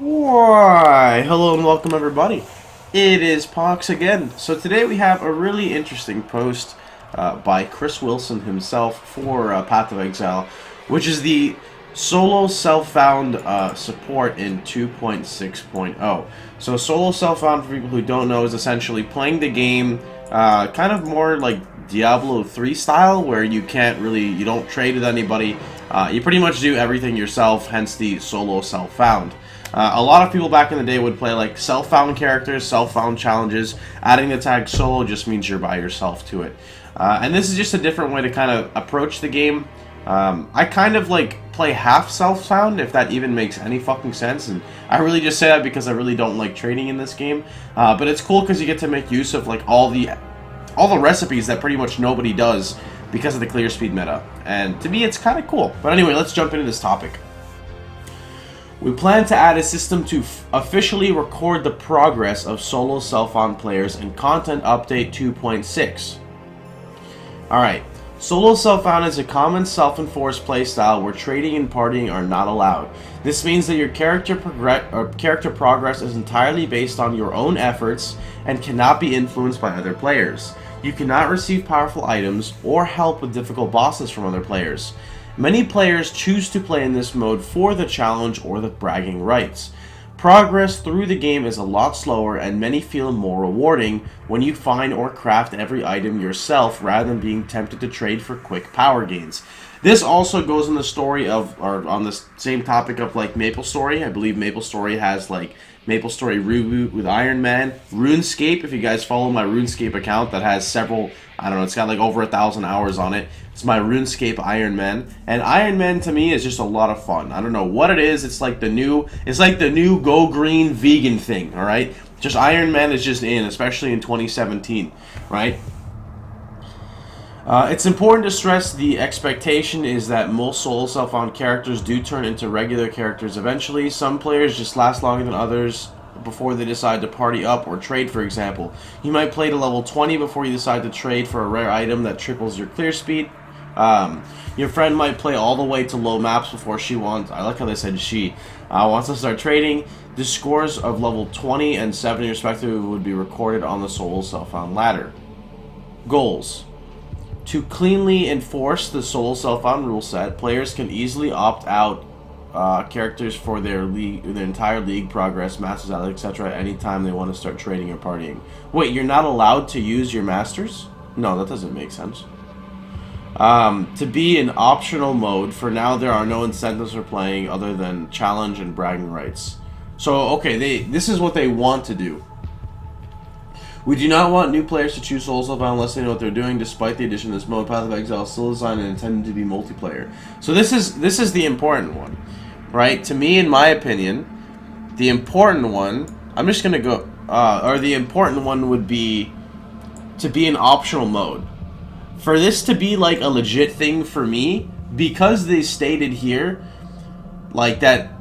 Why, hello and welcome everybody. It is Pohx again. So today we have a really interesting post by Chris Wilson himself for Path of Exile, which is the solo self-found support in 2.6.0. So solo self-found, for people who don't know, is essentially playing the game kind of more like Diablo 3 style, where you don't trade with anybody. You pretty much do everything yourself, hence the solo self-found. A lot of people back in the day would play like self-found characters, self-found challenges. Adding the tag solo just means you're by yourself to it. And this is just a different way to kind of approach the game. I kind of like play half self-found, if that even makes any fucking sense. And I really just say that because I really don't like trading in this game. But it's cool because you get to make use of like all the recipes that pretty much nobody does because of the clear speed meta. And to me, it's kind of cool. But anyway, let's jump into this topic. We plan to add a system to officially record the progress of solo self-found players in Content Update 2.6. Alright, solo self-found is a common self-enforced playstyle where trading and partying are not allowed. This means that your character progress is entirely based on your own efforts and cannot be influenced by other players. You cannot receive powerful items or help with difficult bosses from other players. Many players choose to play in this mode for the challenge or the bragging rights. Progress through the game is a lot slower, and many feel more rewarding when you find or craft every item yourself rather than being tempted to trade for quick power gains. This also goes in the story of, or on the same topic of like MapleStory. I believe MapleStory has like MapleStory Reboot with Ironman, RuneScape. If you guys follow my RuneScape account, that has several, I don't know, it's got like over 1,000 hours on it. It's my RuneScape Ironman, and Ironman to me is just a lot of fun. I don't know what it is. It's like the new go green vegan thing. All right, just Ironman is just in, especially in 2017, right? It's important to stress the expectation is that most solo self-found characters do turn into regular characters eventually. Some players just last longer than others before they decide to party up or trade, for example. You might play to level 20 before you decide to trade for a rare item that triples your clear speed. Your friend might play all the way to low maps before she wants, I like how they said she, wants to start trading. The scores of level 20 and 70 respectively would be recorded on the solo self-found ladder. Goals. To cleanly enforce the solo self-found rule set, players can easily opt out characters for their entire league progress, masters, etc. at any time they want to start trading or partying. Wait, you're not allowed to use your masters? No, that doesn't make sense. To be in optional mode, for now there are no incentives for playing other than challenge and bragging rights. So, okay, this is what they want to do. We do not want new players to choose solo self-found unless they know what they're doing. Despite the addition of this mode, Path of Exile is still designed and intended to be multiplayer. So this is the important one, right? To me, in my opinion, the important one, I'm just gonna go, or the important one would be to be an optional mode. For this to be like a legit thing for me, because they stated here, like that,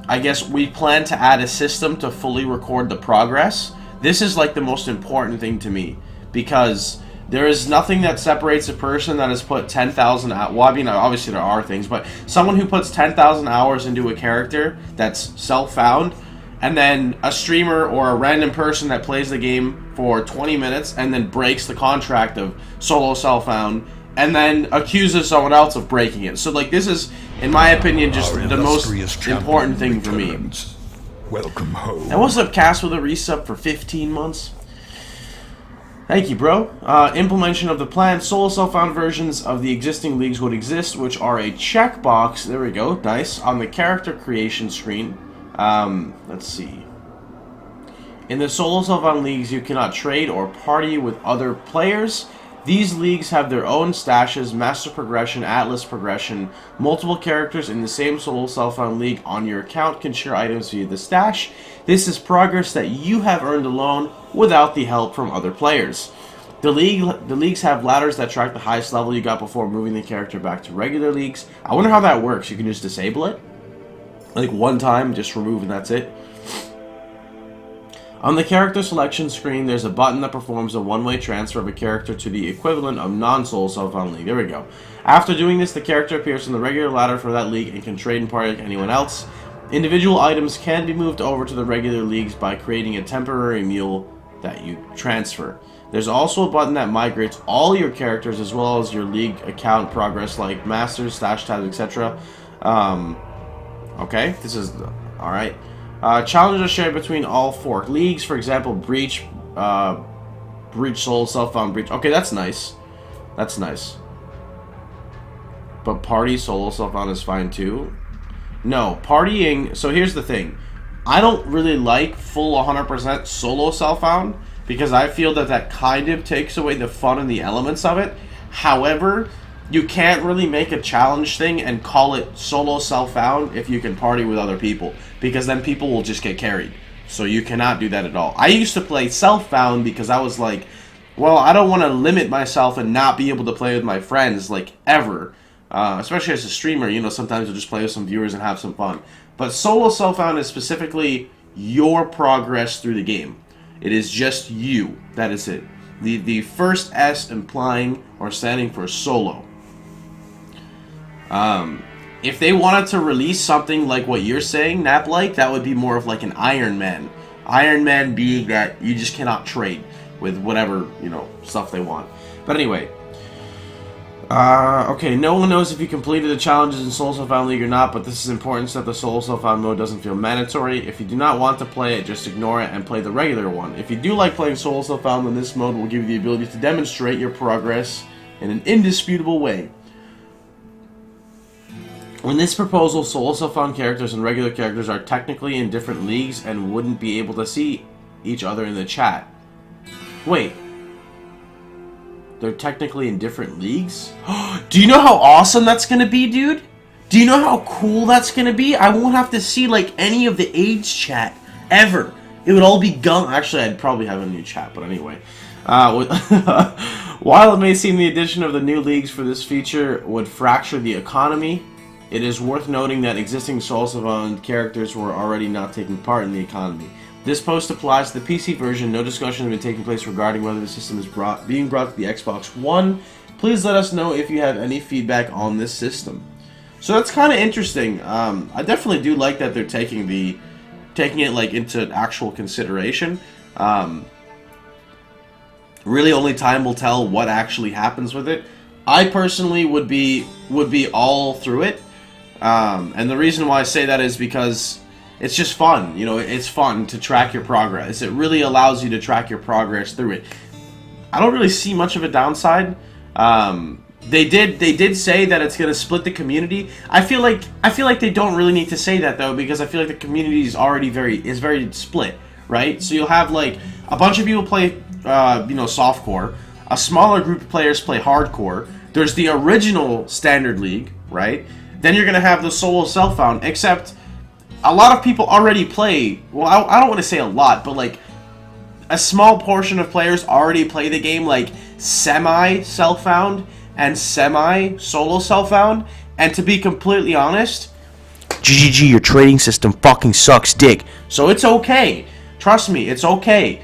I guess we plan to add a system to fully record the progress. This is like the most important thing to me, because there is nothing that separates a person that has put 10,000 hours. Well, I mean, obviously there are things, but someone who puts 10,000 hours into a character that's self-found, and then a streamer or a random person that plays the game for 20 minutes and then breaks the contract of solo self-found and then accuses someone else of breaking it. So, like, this is, in my opinion, just the most important thing for me. Welcome home. And what's up, Cass, with a resub for 15 months? Thank you, bro. Implementation of the plan. Solo self-found versions of the existing leagues would exist, which are a checkbox, there we go, nice, on the character creation screen. Let's see. In the solo self-found leagues, you cannot trade or party with other players. These leagues have their own stashes, master progression, atlas progression. Multiple characters in the same solo self-found league on your account can share items via the stash. This is progress that you have earned alone without the help from other players. The leagues have ladders that track the highest level you got before moving the character back to regular leagues. I wonder how that works. You can just disable it? Like one time, just remove and that's it. On the character selection screen, there's a button that performs a one-way transfer of a character to the equivalent of non-solo self-found league. There we go. After doing this, the character appears on the regular ladder for that league and can trade and party like anyone else. Individual items can be moved over to the regular leagues by creating a temporary mule that you transfer. There's also a button that migrates all your characters as well as your league account progress like masters, stash tabs, etc. Okay, this is alright. Challenges are shared between all 4 leagues. For example, Breach, Breach Soul, Self-Found Breach. Okay, that's nice. That's nice. But Party Solo Self-Found is fine too. No, partying... So here's the thing. I don't really like full 100% solo self-found because I feel that that kind of takes away the fun and the elements of it. However, you can't really make a challenge thing and call it solo self-found if you can party with other people, because then people will just get carried. So you cannot do that at all. I used to play self-found because I was like, well, I don't want to limit myself and not be able to play with my friends, like, ever. Especially as a streamer, you know, sometimes you'll just play with some viewers and have some fun. But solo self-found is specifically your progress through the game. It is just you. That is it. The first S implying or standing for solo. If they wanted to release something like what you're saying, Nap-like, that would be more of like an Ironman. Ironman being that you just cannot trade with whatever, you know, stuff they want. But anyway. Okay, no one knows if you completed the challenges in Solo Self-Found League or not, but this is important so that the Solo Self-Found mode doesn't feel mandatory. If you do not want to play it, just ignore it and play the regular one. If you do like playing Solo Self-Found, then this mode will give you the ability to demonstrate your progress in an indisputable way. In this proposal, Solo Self-Found characters and regular characters are technically in different leagues and wouldn't be able to see each other in the chat. Wait. They're technically in different leagues? Do you know how awesome that's gonna be, dude? Do you know how cool that's gonna be? I won't have to see, like, any of the age chat, ever. It would all be gone. Actually, I'd probably have a new chat, but anyway. While it may seem the addition of the new leagues for this feature would fracture the economy, it is worth noting that existing Solo Self-Found characters were already not taking part in the economy. This post applies to the PC version. No discussion has been taking place regarding whether the system is being brought to the Xbox One. Please let us know if you have any feedback on this system. So that's kind of interesting. I definitely do like that they're taking it like into actual consideration. Really, only time will tell what actually happens with it. I personally would be all through it, and the reason why I say that is because it's just fun, you know. It's fun to track your progress. It really allows you to track your progress through it. I don't really see much of a downside. They did say that it's gonna split the community. I feel like they don't really need to say that though, because I feel like the community is already very split, right? So you'll have like a bunch of people play, you know, softcore. A smaller group of players play hardcore. There's the original standard league, right? Then you're gonna have the solo self-found, except a lot of people already play, well, I don't want to say a lot, but like a small portion of players already play the game like semi-self-found and semi-solo self-found, and to be completely honest, GGG, your trading system fucking sucks dick. So it's okay. Trust me, it's okay.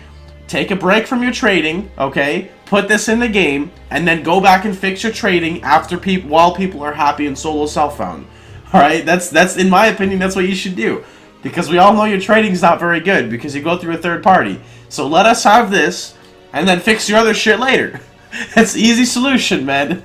Take a break from your trading, okay? Put this in the game, and then go back and fix your trading after while people are happy in solo self-found. Alright, that's in my opinion, that's what you should do. Because we all know your trading's not very good, because you go through a third party. So let us have this, and then fix your other shit later. That's the easy solution, man.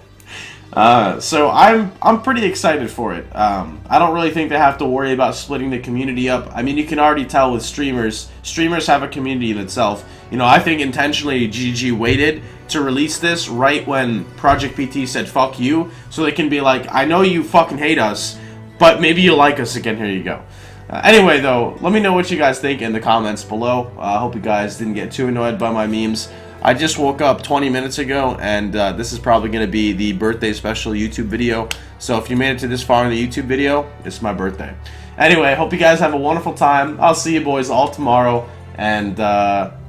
So I'm pretty excited for it. I don't really think they have to worry about splitting the community up. I mean, you can already tell with streamers. Streamers have a community in itself. You know, I think intentionally GG waited to release this right when Project PT said fuck you, so they can be like, I know you fucking hate us, but maybe you like us again. Here you go. Anyway, though, let me know what you guys think in the comments below. I hope you guys didn't get too annoyed by my memes. I just woke up 20 minutes ago, and this is probably going to be the birthday special YouTube video. So if you made it to this far in the YouTube video, it's my birthday. Anyway, I hope you guys have a wonderful time. I'll see you boys all tomorrow, and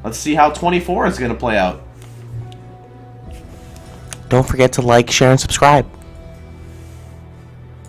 let's see how 24 is going to play out. Don't forget to like, share, and subscribe.